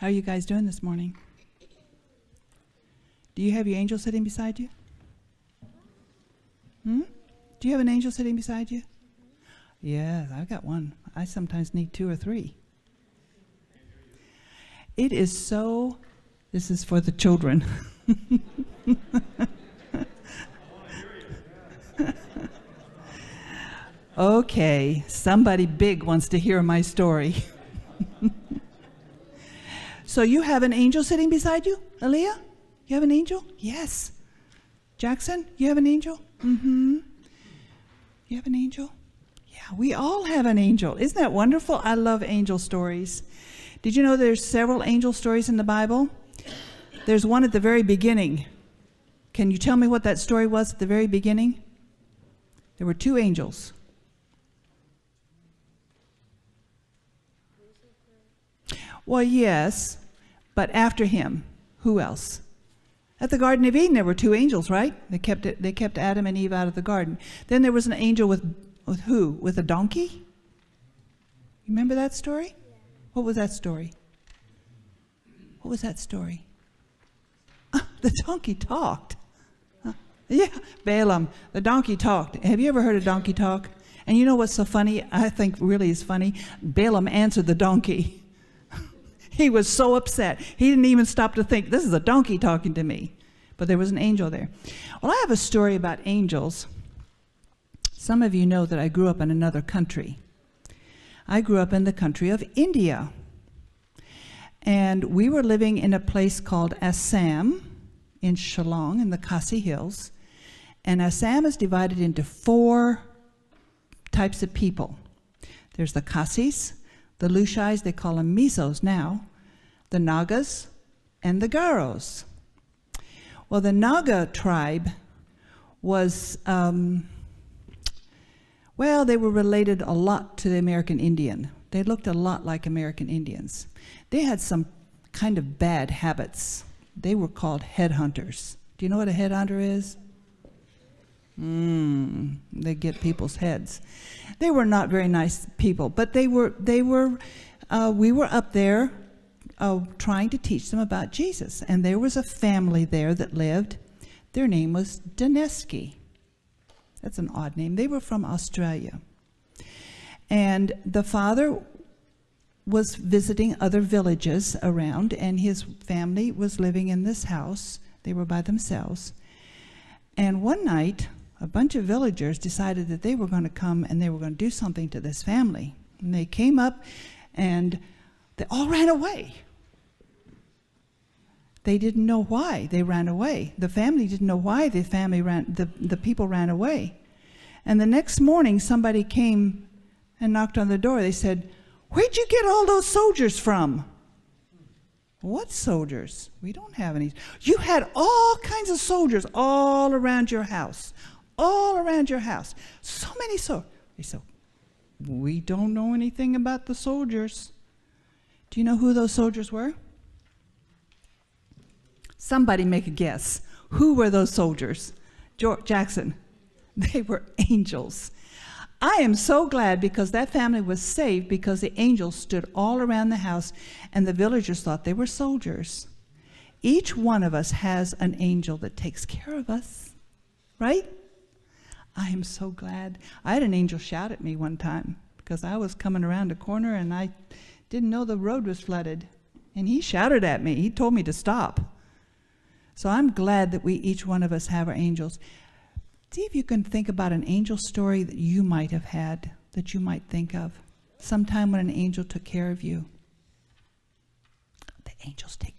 How are you guys doing this morning? Do you have your angel sitting beside you? Do you have an angel sitting beside you? Yeah, I've got one. I sometimes need 2 or 3. It is so, this is for the children. Okay, somebody big wants to hear my story. So you have an angel sitting beside you, Aaliyah? You have an angel? Yes. Jackson, you have an angel? You have an angel? Yeah, we all have an angel. Isn't that wonderful? I love angel stories. Did you know there's several angel stories in the Bible? There's one at the very beginning. Can you tell me what that story was at the very beginning? There were 2 angels. Well, yes, but after him, who else? At the Garden of Eden, there were 2 angels, right? They kept Adam and Eve out of the garden. Then there was an angel with who? With a donkey? You remember that story? Yeah. What was that story? What was that story? The donkey talked. Yeah, Balaam, the donkey talked. Have you ever heard a donkey talk? And you know what's so funny? I think really is funny. Balaam answered the donkey. He was so upset. He didn't even stop to think, this is a donkey talking to me. But there was an angel there. Well, I have a story about angels. Some of you know that I grew up in another country. I grew up in the country of India. And we were living in a place called Assam in Shillong in the Khasi Hills. And Assam is divided into 4 types of people. There's the Khasis, the Lushais, they call them Mizos now, the Nagas, and the Garos. Well, the Naga tribe was, well, they were related a lot to the American Indian. They looked a lot like American Indians. They had some kind of bad habits. They were called headhunters. Do you know what a headhunter is? They get people's heads. They were not very nice people, but we were up there trying to teach them about Jesus. And there was a family there that lived. Their name was Dineski. That's an odd name. They were from Australia. And the father was visiting other villages around, and his family was living in this house. They were by themselves. And one night, a bunch of villagers decided that they were going to come and they were going to do something to this family. And they came up and they all ran away. They didn't know why they ran away. The family didn't know why the people ran away. And the next morning, somebody came and knocked on the door. They said, "Where'd you get all those soldiers from?" "What soldiers? We don't have any." "You had all kinds of soldiers all around your house. All around your house. So many soldiers." They said, "We don't know anything about the soldiers." Do you know who those soldiers were? Somebody make a guess. Who were those soldiers? Jackson. They were angels. I am so glad because that family was saved because the angels stood all around the house and the villagers thought they were soldiers. Each one of us has an angel that takes care of us, right? I am so glad. I had an angel shout at me one time because I was coming around a corner and I didn't know the road was flooded. And he shouted at me. He told me to stop. So I'm glad that each one of us have our angels. See if you can think about an angel story that you might have had, that you might think of. Sometime when an angel took care of you. The angels take